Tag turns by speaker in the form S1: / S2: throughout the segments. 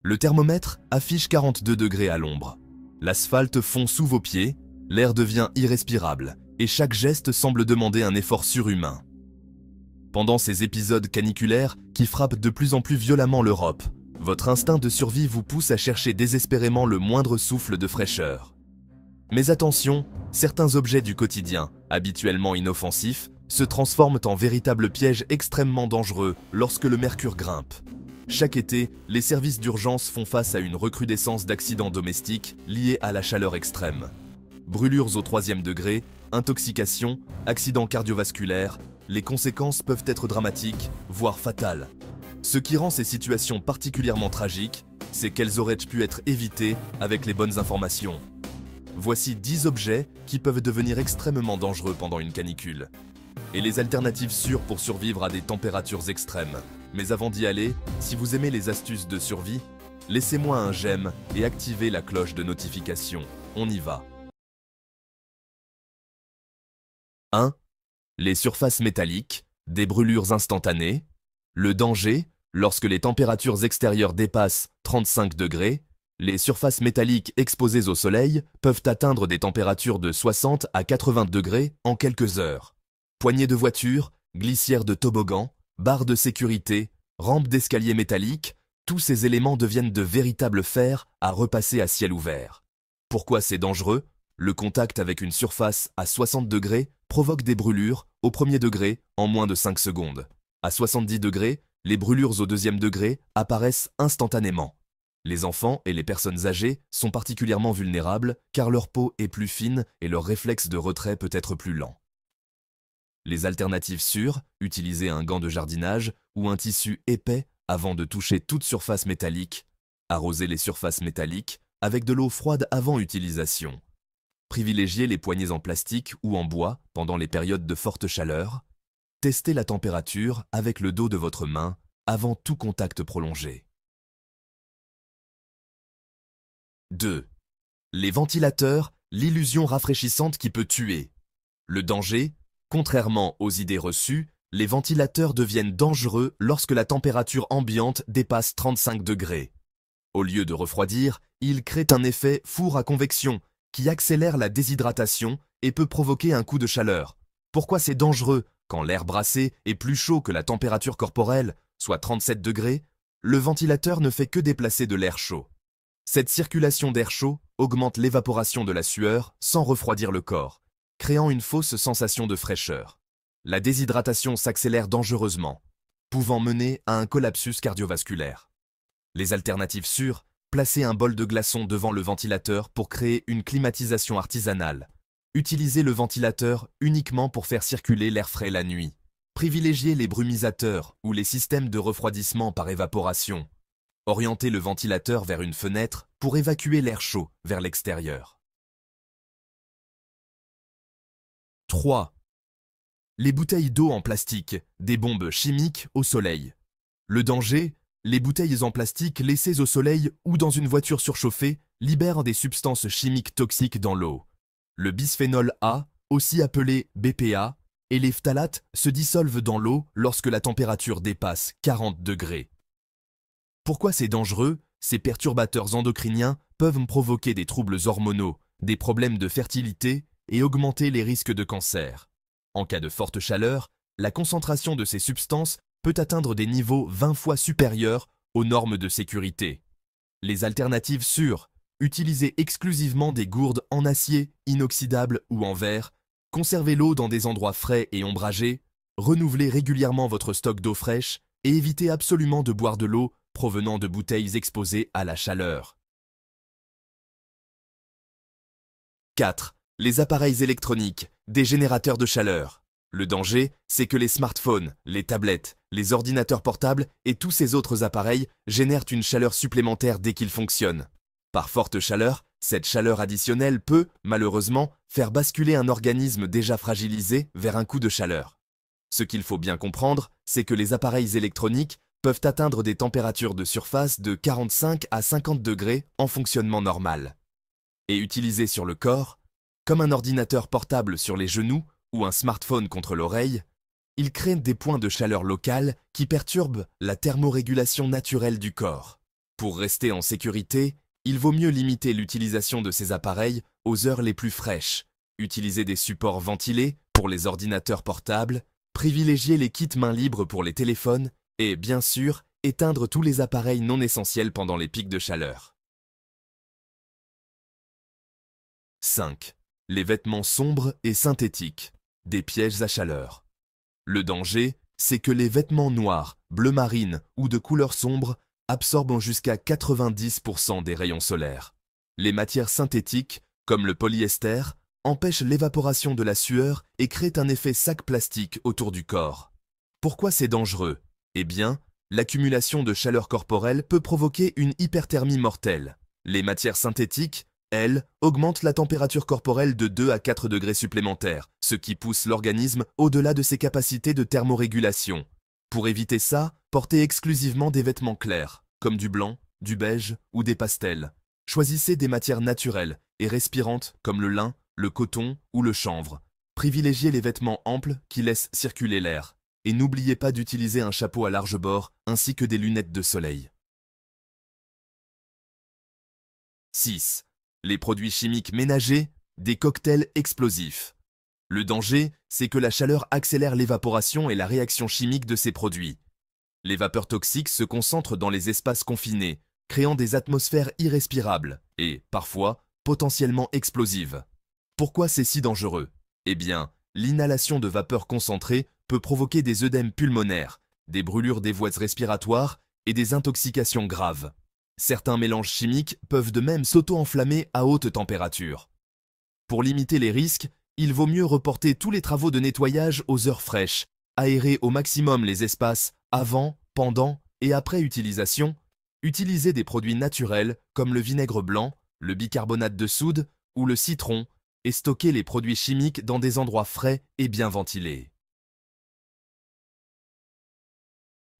S1: Le thermomètre affiche 42 degrés à l'ombre. L'asphalte fond sous vos pieds, l'air devient irrespirable et chaque geste semble demander un effort surhumain. Pendant ces épisodes caniculaires qui frappent de plus en plus violemment l'Europe, votre instinct de survie vous pousse à chercher désespérément le moindre souffle de fraîcheur. Mais attention, certains objets du quotidien, habituellement inoffensifs, se transforment en véritables pièges extrêmement dangereux lorsque le mercure grimpe. Chaque été, les services d'urgence font face à une recrudescence d'accidents domestiques liés à la chaleur extrême. Brûlures au 3e degré, intoxication, accidents cardiovasculaires, les conséquences peuvent être dramatiques, voire fatales. Ce qui rend ces situations particulièrement tragiques, c'est qu'elles auraient pu être évitées avec les bonnes informations. Voici 10 objets qui peuvent devenir extrêmement dangereux pendant une canicule. Et les alternatives sûres pour survivre à des températures extrêmes. Mais avant d'y aller, si vous aimez les astuces de survie, laissez-moi un j'aime et activez la cloche de notification. On y va. 1. Les surfaces métalliques, des brûlures instantanées. Le danger, lorsque les températures extérieures dépassent 35 degrés, les surfaces métalliques exposées au soleil peuvent atteindre des températures de 60 à 80 degrés en quelques heures. Poignées de voiture, glissières de toboggan, barres de sécurité, rampes d'escalier métalliques, tous ces éléments deviennent de véritables fers à repasser à ciel ouvert. Pourquoi c'est dangereux? Le contact avec une surface à 60 degrés provoque des brûlures au 1er degré en moins de 5 secondes. À 70 degrés, les brûlures au 2e degré apparaissent instantanément. Les enfants et les personnes âgées sont particulièrement vulnérables car leur peau est plus fine et leur réflexe de retrait peut être plus lent. Les alternatives sûres, utiliser un gant de jardinage ou un tissu épais avant de toucher toute surface métallique. Arroser les surfaces métalliques avec de l'eau froide avant utilisation. Privilégier les poignées en plastique ou en bois pendant les périodes de forte chaleur. Testez la température avec le dos de votre main avant tout contact prolongé. 2. Les ventilateurs, l'illusion rafraîchissante qui peut tuer. Le danger, contrairement aux idées reçues, les ventilateurs deviennent dangereux lorsque la température ambiante dépasse 35 degrés. Au lieu de refroidir, ils créent un effet four à convection qui accélère la déshydratation et peut provoquer un coup de chaleur. Pourquoi c'est dangereux? Quand l'air brassé est plus chaud que la température corporelle, soit 37 degrés, le ventilateur ne fait que déplacer de l'air chaud. Cette circulation d'air chaud augmente l'évaporation de la sueur sans refroidir le corps, créant une fausse sensation de fraîcheur. La déshydratation s'accélère dangereusement, pouvant mener à un collapsus cardiovasculaire. Les alternatives sûres, placez un bol de glaçons devant le ventilateur pour créer une climatisation artisanale. Utilisez le ventilateur uniquement pour faire circuler l'air frais la nuit. Privilégiez les brumisateurs ou les systèmes de refroidissement par évaporation. Orientez le ventilateur vers une fenêtre pour évacuer l'air chaud vers l'extérieur. 3. Les bouteilles d'eau en plastique, des bombes chimiques au soleil. Le danger, les bouteilles en plastique laissées au soleil ou dans une voiture surchauffée libèrent des substances chimiques toxiques dans l'eau. Le bisphénol A, aussi appelé BPA, et les phtalates se dissolvent dans l'eau lorsque la température dépasse 40 degrés. Pourquoi c'est dangereux? Ces perturbateurs endocriniens peuvent provoquer des troubles hormonaux, des problèmes de fertilité et augmenter les risques de cancer. En cas de forte chaleur, la concentration de ces substances peut atteindre des niveaux 20 fois supérieurs aux normes de sécurité. Les alternatives sûres, utilisez exclusivement des gourdes en acier, inoxydable ou en verre, conservez l'eau dans des endroits frais et ombragés, renouvelez régulièrement votre stock d'eau fraîche et évitez absolument de boire de l'eau provenant de bouteilles exposées à la chaleur. 4. Les appareils électroniques, des générateurs de chaleur. Le danger, c'est que les smartphones, les tablettes, les ordinateurs portables et tous ces autres appareils génèrent une chaleur supplémentaire dès qu'ils fonctionnent. Par forte chaleur, cette chaleur additionnelle peut, malheureusement, faire basculer un organisme déjà fragilisé vers un coup de chaleur. Ce qu'il faut bien comprendre, c'est que les appareils électroniques peuvent atteindre des températures de surface de 45 à 50 degrés en fonctionnement normal. Et utilisés sur le corps, comme un ordinateur portable sur les genoux ou un smartphone contre l'oreille, ils créent des points de chaleur locale qui perturbent la thermorégulation naturelle du corps. Pour rester en sécurité, il vaut mieux limiter l'utilisation de ces appareils aux heures les plus fraîches, utiliser des supports ventilés pour les ordinateurs portables, privilégier les kits main libre pour les téléphones et, bien sûr, éteindre tous les appareils non essentiels pendant les pics de chaleur. 5. Les vêtements sombres et synthétiques, des pièges à chaleur. Le danger, c'est que les vêtements noirs, bleu marine ou de couleur sombre absorbent jusqu'à 90% des rayons solaires. Les matières synthétiques, comme le polyester, empêchent l'évaporation de la sueur et créent un effet sac plastique autour du corps. Pourquoi c'est dangereux? Eh bien, l'accumulation de chaleur corporelle peut provoquer une hyperthermie mortelle. Les matières synthétiques, elles, augmentent la température corporelle de 2 à 4 degrés supplémentaires, ce qui pousse l'organisme au-delà de ses capacités de thermorégulation. Pour éviter ça, portez exclusivement des vêtements clairs, comme du blanc, du beige ou des pastels. Choisissez des matières naturelles et respirantes comme le lin, le coton ou le chanvre. Privilégiez les vêtements amples qui laissent circuler l'air. Et n'oubliez pas d'utiliser un chapeau à large bord ainsi que des lunettes de soleil. 6. Les produits chimiques ménagers, des cocktails explosifs. Le danger, c'est que la chaleur accélère l'évaporation et la réaction chimique de ces produits. Les vapeurs toxiques se concentrent dans les espaces confinés, créant des atmosphères irrespirables et, parfois, potentiellement explosives. Pourquoi c'est si dangereux? Eh bien, l'inhalation de vapeurs concentrées peut provoquer des œdèmes pulmonaires, des brûlures des voies respiratoires et des intoxications graves. Certains mélanges chimiques peuvent de même s'auto-enflammer à haute température. Pour limiter les risques, il vaut mieux reporter tous les travaux de nettoyage aux heures fraîches, aérer au maximum les espaces avant, pendant et après utilisation, utiliser des produits naturels comme le vinaigre blanc, le bicarbonate de soude ou le citron et stocker les produits chimiques dans des endroits frais et bien ventilés.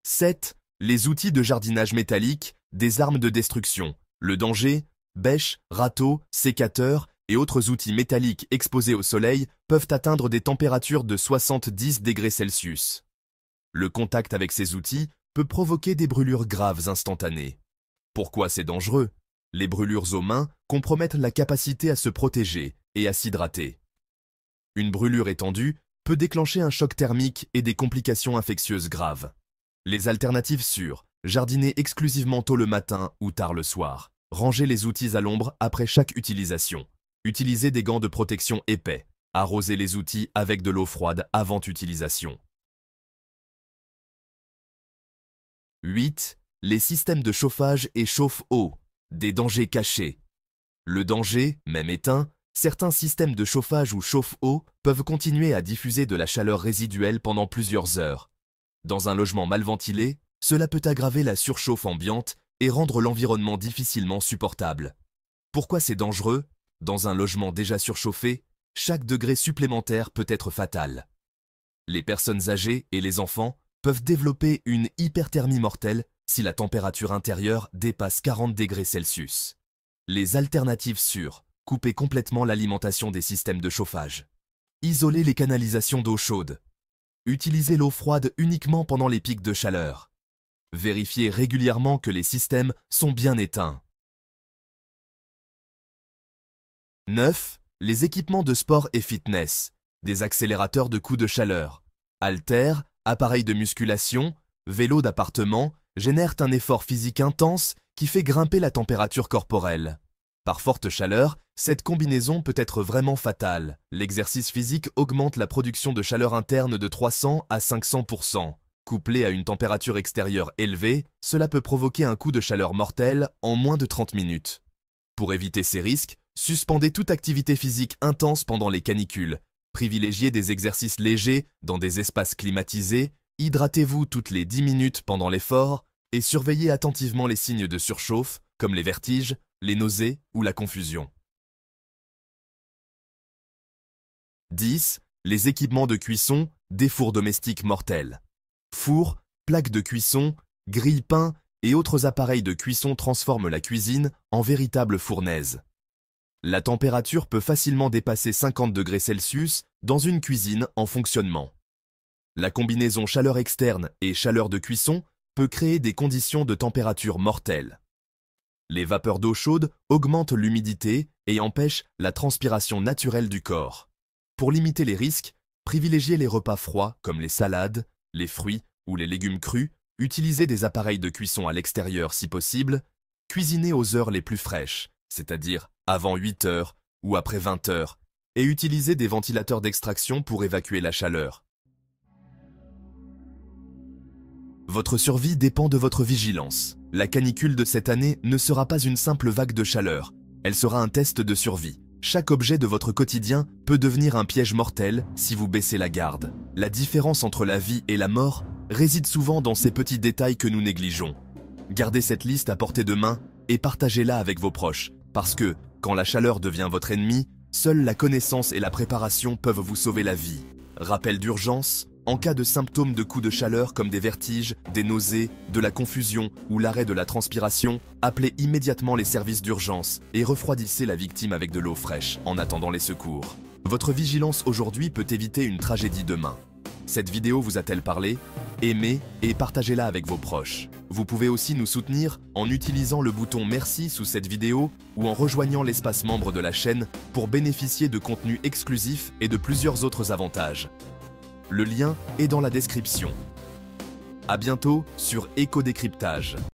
S1: 7. Les outils de jardinage métallique, des armes de destruction. Le danger, bêches, râteaux, sécateurs et autres outils métalliques exposés au soleil peuvent atteindre des températures de 70 degrés Celsius. Le contact avec ces outils peut provoquer des brûlures graves instantanées. Pourquoi c'est dangereux? Les brûlures aux mains compromettent la capacité à se protéger et à s'hydrater. Une brûlure étendue peut déclencher un choc thermique et des complications infectieuses graves. Les alternatives sûres, jardiner exclusivement tôt le matin ou tard le soir. Rangez les outils à l'ombre après chaque utilisation. Utilisez des gants de protection épais. Arrosez les outils avec de l'eau froide avant utilisation. 8. Les systèmes de chauffage et chauffe-eau. Des dangers cachés. Le danger, même éteint, certains systèmes de chauffage ou chauffe-eau peuvent continuer à diffuser de la chaleur résiduelle pendant plusieurs heures. Dans un logement mal ventilé, cela peut aggraver la surchauffe ambiante et rendre l'environnement difficilement supportable. Pourquoi c'est dangereux? Dans un logement déjà surchauffé, chaque degré supplémentaire peut être fatal. Les personnes âgées et les enfants peuvent développer une hyperthermie mortelle si la température intérieure dépasse 40 degrés Celsius. Les alternatives sûres, coupez complètement l'alimentation des systèmes de chauffage. Isolez les canalisations d'eau chaude. Utilisez l'eau froide uniquement pendant les pics de chaleur. Vérifiez régulièrement que les systèmes sont bien éteints. 9. Les équipements de sport et fitness, des accélérateurs de coups de chaleur, haltères, appareils de musculation, vélos d'appartement, génèrent un effort physique intense qui fait grimper la température corporelle. Par forte chaleur, cette combinaison peut être vraiment fatale. L'exercice physique augmente la production de chaleur interne de 300 à 500%. Couplé à une température extérieure élevée, cela peut provoquer un coup de chaleur mortel en moins de 30 minutes. Pour éviter ces risques, suspendez toute activité physique intense pendant les canicules. Privilégiez des exercices légers dans des espaces climatisés, hydratez-vous toutes les 10 minutes pendant l'effort et surveillez attentivement les signes de surchauffe comme les vertiges, les nausées ou la confusion. 10. Les équipements de cuisson, des fours domestiques mortels. Fours, plaques de cuisson, grille-pain et autres appareils de cuisson transforment la cuisine en véritable fournaise. La température peut facilement dépasser 50 degrés Celsius dans une cuisine en fonctionnement. La combinaison chaleur externe et chaleur de cuisson peut créer des conditions de température mortelles. Les vapeurs d'eau chaude augmentent l'humidité et empêchent la transpiration naturelle du corps. Pour limiter les risques, privilégiez les repas froids comme les salades, les fruits ou les légumes crus, utilisez des appareils de cuisson à l'extérieur si possible, cuisinez aux heures les plus fraîches, c'est-à-dire avant 8 heures ou après 20 heures, et utilisez des ventilateurs d'extraction pour évacuer la chaleur. Votre survie dépend de votre vigilance. La canicule de cette année ne sera pas une simple vague de chaleur, elle sera un test de survie. Chaque objet de votre quotidien peut devenir un piège mortel si vous baissez la garde. La différence entre la vie et la mort réside souvent dans ces petits détails que nous négligeons. Gardez cette liste à portée de main et partagez-la avec vos proches, parce que, quand la chaleur devient votre ennemi, seule la connaissance et la préparation peuvent vous sauver la vie. Rappel d'urgence, en cas de symptômes de coups de chaleur comme des vertiges, des nausées, de la confusion ou l'arrêt de la transpiration, appelez immédiatement les services d'urgence et refroidissez la victime avec de l'eau fraîche en attendant les secours. Votre vigilance aujourd'hui peut éviter une tragédie demain. Cette vidéo vous a-t-elle parlé? Aimez et partagez-la avec vos proches. Vous pouvez aussi nous soutenir en utilisant le bouton Merci sous cette vidéo ou en rejoignant l'espace membre de la chaîne pour bénéficier de contenus exclusifs et de plusieurs autres avantages. Le lien est dans la description. À bientôt sur Éco-Décryptage.